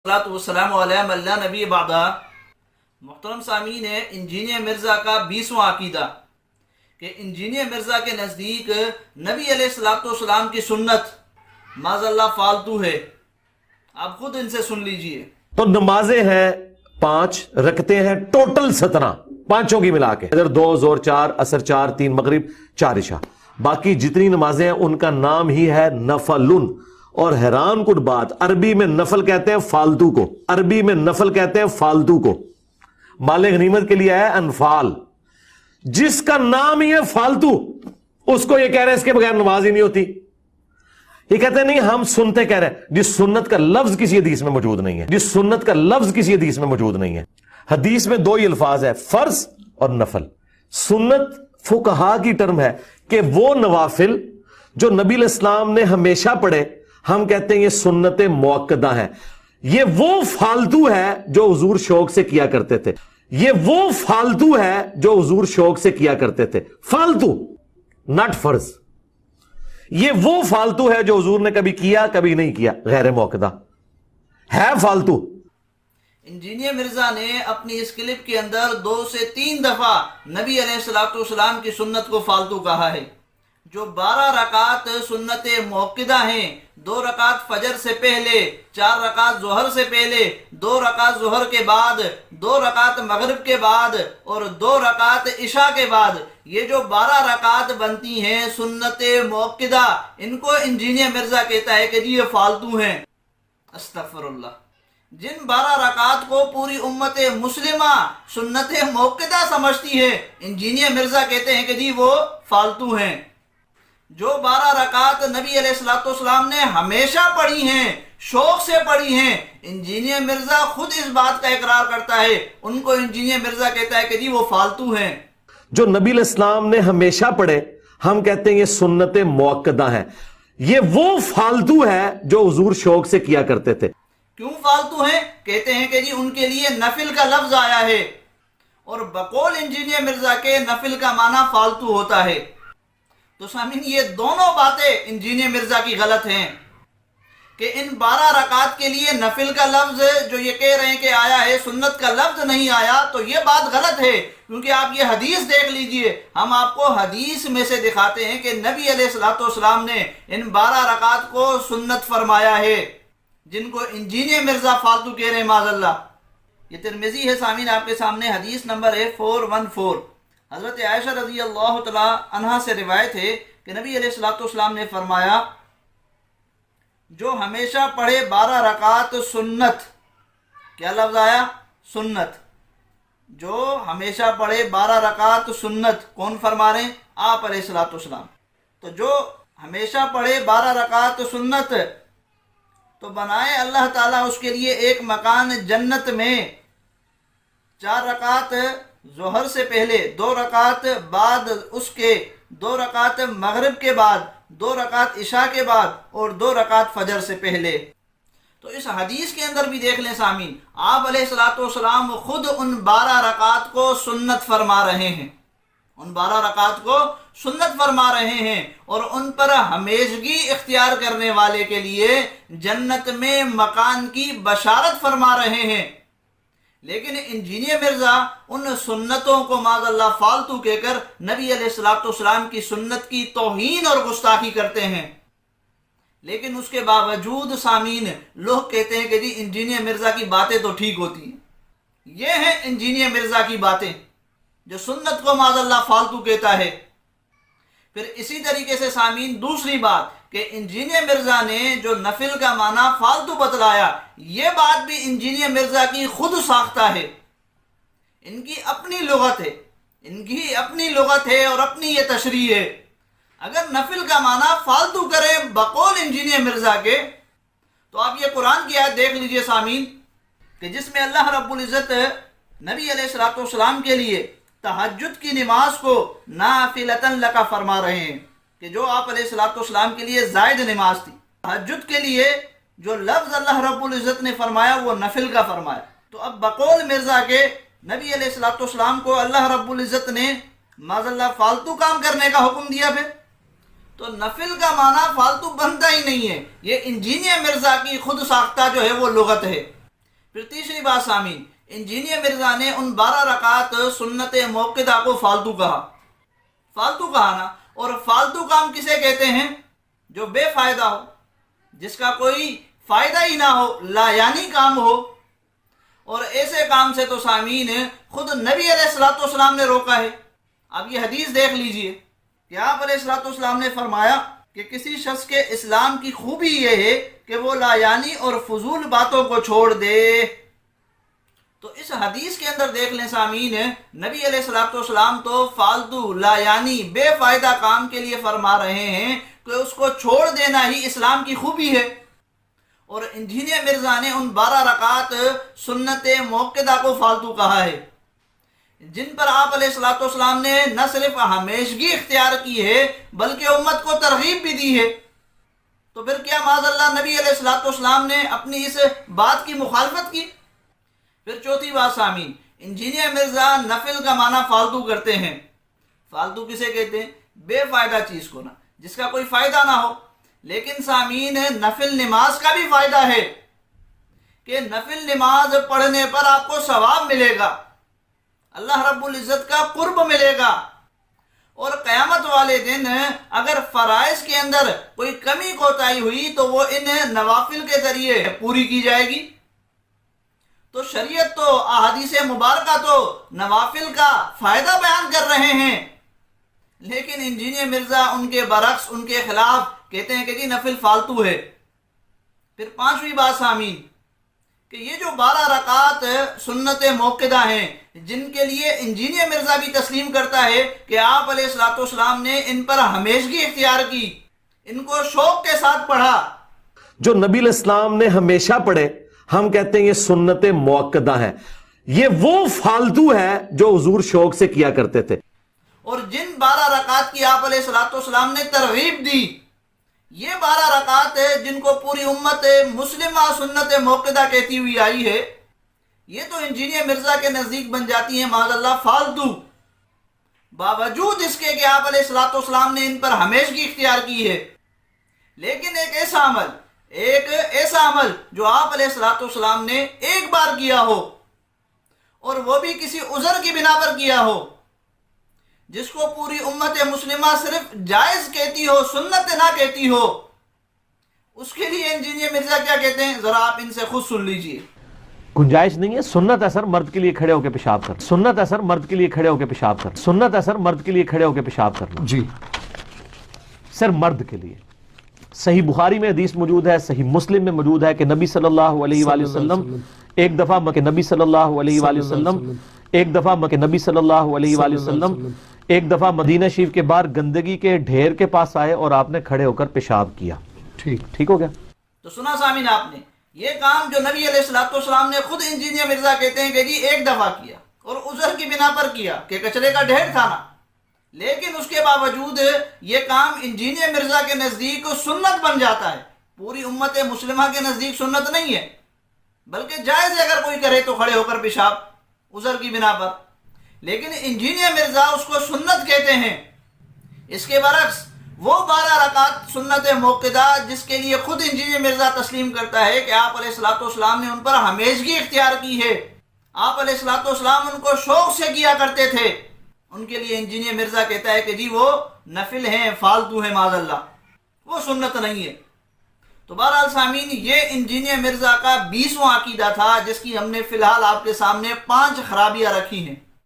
والسلام علیہ اللہ نبی بعدہ۔ محترم سامعین، ہے انجینئر مرزا کا 20واں عقیدہ کہ انجینئر مرزا کے نزدیک نبی علیہ السلام کی سنت معاذ اللہ فالتو ہے۔ آپ خود ان سے سن لیجئے۔ تو نمازیں ہیں 5 رکھتے ہیں ٹوٹل 17 پانچوں کی ملا کے، ادھر 2 زور 4 عصر 4 3 مغرب 4 عشاء، باقی جتنی نمازیں ہیں ان کا نام ہی ہے نفلن۔ اور حیران کن بات، عربی میں نفل کہتے ہیں فالتو کو، عربی میں نفل کہتے ہیں فالتو کو۔ مال غنیمت کے لیے ہے انفال، جس کا نام ہی ہے فالتو اس کو یہ کہہ رہے ہیں اس کے بغیر نماز ہی نہیں ہوتی۔ یہ کہتے ہیں نہیں ہم سنتے کہہ رہے ہیں، جس سنت کا لفظ کسی حدیث میں موجود نہیں ہے، جس سنت کا لفظ کسی حدیث میں موجود نہیں ہے۔ حدیث میں 2 ہی الفاظ ہے، فرض اور نفل۔ سنت فقہا کی ٹرم ہے کہ وہ نوافل جو نبی علیہ السلام نے ہمیشہ پڑھے، ہم کہتے ہیں یہ سنت موقدہ ہے۔ یہ وہ فالتو ہے جو حضور شوق سے کیا کرتے تھے، یہ وہ فالتو ہے جو حضور شوق سے کیا کرتے تھے، فالتو ناٹ فرض۔ یہ وہ فالتو ہے جو حضور نے کبھی کیا کبھی نہیں کیا، غیر موقدہ ہے فالتو۔ انجینئر مرزا نے اپنی اس کلپ کے اندر 2 سے 3 دفعہ نبی علیہ السلام کی سنت کو فالتو کہا ہے۔ جو 12 رکعت سنت موقدہ ہیں، 2 رکعت فجر سے پہلے، 4 رکعت ظہر سے پہلے، 2 رکعت ظہر کے بعد، 2 رکعت مغرب کے بعد اور 2 رکعت عشاء کے بعد، یہ جو 12 رکعت بنتی ہیں سنت موقدہ، ان کو انجینئر مرزا کہتا ہے کہ جی یہ فالتو ہیں۔ استغفر اللہ۔ جن 12 رکعت کو پوری امت مسلمہ سنت موقدہ سمجھتی ہے، انجینئر مرزا کہتے ہیں کہ جی وہ فالتو ہیں۔ جو 12 رکعت نبی علیہ السلام نے ہمیشہ پڑھی ہیں، شوق سے پڑھی ہیں، انجینئر مرزا خود اس بات کا اقرار کرتا ہے، ان کو انجینئر مرزا کہتا ہے کہ جی وہ فالتو ہیں۔ جو نبی علیہ السلام نے ہمیشہ پڑھے، ہم کہتے ہیں یہ سنت موقدہ ہے۔ یہ وہ فالتو ہے جو حضور شوق سے کیا کرتے تھے۔ کیوں فالتو ہیں؟ کہتے ہیں کہ جی ان کے لیے نفل کا لفظ آیا ہے، اور بقول انجینئر مرزا کے نفل کا معنی فالتو ہوتا ہے۔ تو سامعین، یہ دونوں باتیں انجینئر مرزا کی غلط ہیں کہ ان 12 رکعت کے لیے نفل کا لفظ جو یہ کہہ رہے ہیں کہ آیا ہے، سنت کا لفظ نہیں آیا، تو یہ بات غلط ہے۔ کیونکہ آپ یہ حدیث دیکھ لیجئے، ہم آپ کو حدیث میں سے دکھاتے ہیں کہ نبی علیہ السلام نے ان 12 رکعت کو سنت فرمایا ہے، جن کو انجینئر مرزا فالتو کہہ رہے ہیں معاذ اللہ۔ یہ ترمذی ہے سامعین آپ کے سامنے، حدیث نمبر ہے 414۔ حضرت عائشہ رضی اللہ تعالی عنہا سے روایت ہے کہ نبی علیہ السلام نے فرمایا، جو ہمیشہ پڑھے 12 رکعت سنت، کیا لفظ آیا؟ سنت۔ جو ہمیشہ پڑھے 12 رکعت سنت، کون فرما رہے ہیں؟ آپ علیہ السلام۔ تو جو ہمیشہ پڑھے 12 رکعت سنت، تو بنائے اللہ تعالیٰ اس کے لیے ایک مکان جنت میں، 4 رکعت ظہر سے پہلے، 2 رکعت بعد اس کے، 2 رکعت مغرب کے بعد، 2 رکعت عشاء کے بعد اور 2 رکعت فجر سے پہلے۔ تو اس حدیث کے اندر بھی دیکھ لیں سامعین، آپ علیہ السلام خود ان 12 رکعت کو سنت فرما رہے ہیں، ان 12 رکعت کو سنت فرما رہے ہیں، اور ان پر ہمیشگی اختیار کرنے والے کے لیے جنت میں مکان کی بشارت فرما رہے ہیں۔ لیکن انجینئر مرزا ان سنتوں کو معاذ اللہ فالتو کہہ کر نبی علیہ السلام کی سنت کی توہین اور گستاخی کرتے ہیں۔ لیکن اس کے باوجود سامعین، لوگ کہتے ہیں کہ جی انجینئر مرزا کی باتیں تو ٹھیک ہوتی ہیں۔ یہ ہیں انجینئر مرزا کی باتیں جو سنت کو معاذ اللہ فالتو کہتا ہے۔ پھر اسی طریقے سے سامعین، دوسری بات کہ انجینئر مرزا نے جو نفل کا معنی فالتو بتلایا، یہ بات بھی انجینئر مرزا کی خود ساختہ ہے، ان کی اپنی لغت ہے، ان کی اپنی لغت ہے اور اپنی یہ تشریح ہے۔ اگر نفل کا معنی فالتو کرے بقول انجینئر مرزا کے، تو آپ یہ قرآن کی آیت دیکھ لیجئے سامعین، کہ جس میں اللہ رب العزت نبی علیہ السلام کے لیے تہجد کی نماز کو نافلۃ لک فرما رہے ہیں، کہ جو آپ علیہ السلام کے لیے زائد نماز تھی۔ تہجد کے لیے جو لفظ اللہ رب العزت نے فرمایا وہ نفل کا فرمایا۔ تو اب بقول مرزا کے نبی علیہ السلام کو اللہ رب العزت نے معاذ اللہ فالتو کام کرنے کا حکم دیا۔ پھر تو نفل کا معنی فالتو بنتا ہی نہیں ہے، یہ انجینئر مرزا کی خود ساختہ جو ہے وہ لغت ہے۔ پھر تیسری بات سامعین، انجینئر مرزا نے ان 12 رکعت سنت موقدہ کو فالتو کہا. فالتو کہا نا، اور فالتو کام کسے کہتے ہیں؟ جو بے فائدہ ہو، جس کا کوئی فائدہ ہی نہ ہو، لا یعنی کام ہو. اور ایسے کام سے تو سامعین خود نبی علیہ الصلوۃ والسلام نے روکا ہے. اب یہ حدیث دیکھ لیجئے کہ آپ علیہ الصلوۃ والسلام نے فرمایا کہ کسی شخص کے اسلام کی خوبی یہ ہے کہ وہ لا یعنی اور فضول باتوں کو چھوڑ دے. تو اس حدیث کے اندر دیکھ لیں سامعین، نبی علیہ الصلوۃ والسلام تو فالتو لا یعنی بے فائدہ کام کے لیے فرما رہے ہیں کہ اس کو چھوڑ دینا ہی اسلام کی خوبی ہے. اور انجینئر مرزا نے ان 12 رکعت سنت موقدہ کو فالتو کہا ہے، جن پر آپ علیہ الصلوۃ والسلام نے نہ صرف ہمیشگی اختیار کی ہے بلکہ امت کو ترغیب بھی دی ہے. تو پھر کیا معاذ اللہ نبی علیہ الصلوۃ والسلام نے اپنی اس بات کی مخالفت کی؟ پھر چوتھی بات سامعین، انجینئر مرزا نفل کا معنی فالتو کرتے ہیں. فالتو کسے کہتے ہیں؟ بے فائدہ چیز کو نا، جس کا کوئی فائدہ نہ ہو. لیکن سامعین نفل نماز کا بھی فائدہ ہے کہ نفل نماز پڑھنے پر آپ کو ثواب ملے گا، اللہ رب العزت کا قرب ملے گا. اور قیامت والے دن اگر فرائض کے اندر کوئی کمی کوتاہی ہوئی تو وہ ان نوافل کے ذریعے پوری کی جائے گی. تو شریعت تو احادیث مبارکہ تو نوافل کا فائدہ بیان کر رہے ہیں، لیکن انجینئر مرزا ان کے برعکس، ان کے خلاف کہتے ہیں کہ جی نفل فالتو ہے. پھر پانچویں بات سامعین کہ یہ جو 12 رکعت سنت موقدہ ہیں، جن کے لیے انجینئر مرزا بھی تسلیم کرتا ہے کہ آپ علیہ الصلوۃ والسلام نے ان پر ہمیشگی اختیار کی، ان کو شوق کے ساتھ پڑھا. جو نبی علیہ السلام نے ہمیشہ پڑھے، ہم کہتے ہیں یہ سنت موقدہ ہیں. یہ وہ فالتو ہے جو حضور شوق سے کیا کرتے تھے. اور جن 12 رکعت کی آپ علیہ الصلوۃ والسلام نے ترغیب دی، یہ 12 رکعت جن کو پوری امت مسلمہ سنت موقدہ کہتی ہوئی آئی ہے، یہ تو انجینئر مرزا کے نزدیک بن جاتی ہیں معاذ اللہ فالتو، باوجود اس کے کہ آپ علیہ الصلوۃ والسلام نے ان پر ہمیشگی اختیار کی ہے. لیکن ایک ایسا عمل جو آپ علیہ الصلوۃ والسلام نے ایک بار کیا ہو اور وہ بھی کسی عذر کی بنا پر کیا ہو، جس کو پوری امت مسلمہ صرف جائز کہتی ہو، سنت نہ کہتی ہو، اس کے لیے انجینئر مرزا کیا کہتے ہیں ذرا آپ ان سے خود سن لیجئے. گنجائش نہیں ہے. سنت ہے سر مرد کے لیے کھڑے ہو کے پیشاب کر، سنت ہے سر مرد کے لیے کھڑے ہو کے پیشاب کر، سنت ہے سر مرد کے لیے کھڑے ہو کے پیشاب کرنا. جی سر مرد کے لیے. صحیح بخاری میں حدیث موجود ہے، صحیح مسلم میں موجود ہے کہ نبی صلی اللہ علیہ وآلہ وسلم ایک دفعہ نبی صلی اللہ علیہ وآلہ وسلم ایک دفعہ نبی صلی اللہ علیہ وآلہ وسلم ایک دفعہ مدینہ شریف کے باہر گندگی کے ڈھیر کے پاس آئے اور آپ نے کھڑے ہو کر پیشاب کیا. ٹھیک ہو گیا. تو سنا سامعین آپ نے یہ کام جو نبی علیہ الصلوۃ والسلام نے خود انجینئر مرزا کہتے ہیں کہ جی ایک دفعہ کیا اور عذر کی بنا پر کیا کہ کچرے کا ڈھیر تھا نا، لیکن اس کے باوجود یہ کام انجینئر مرزا کے نزدیک سنت بن جاتا ہے. پوری امت مسلمہ کے نزدیک سنت نہیں ہے بلکہ جائز ہے اگر کوئی کرے تو کھڑے ہو کر پیشاب عذر کی بنا پر، لیکن انجینئر مرزا اس کو سنت کہتے ہیں. اس کے برعکس وہ 12 رکعت سنت موقدہ جس کے لیے خود انجینئر مرزا تسلیم کرتا ہے کہ آپ علیہ الصلوۃ والسلام نے ان پر ہمیشگی اختیار کی ہے، آپ علیہ الصلوۃ والسلام ان کو شوق سے کیا کرتے تھے، ان کے لیے انجینئر مرزا کہتا ہے کہ جی وہ نفل ہیں، فالتو ہیں معاذ اللہ، وہ سنت نہیں ہے. تو بہرحال سامعین یہ انجینئر مرزا کا 20واں عقیدہ تھا جس کی ہم نے فی الحال آپ کے سامنے 5 خرابیاں رکھی ہیں.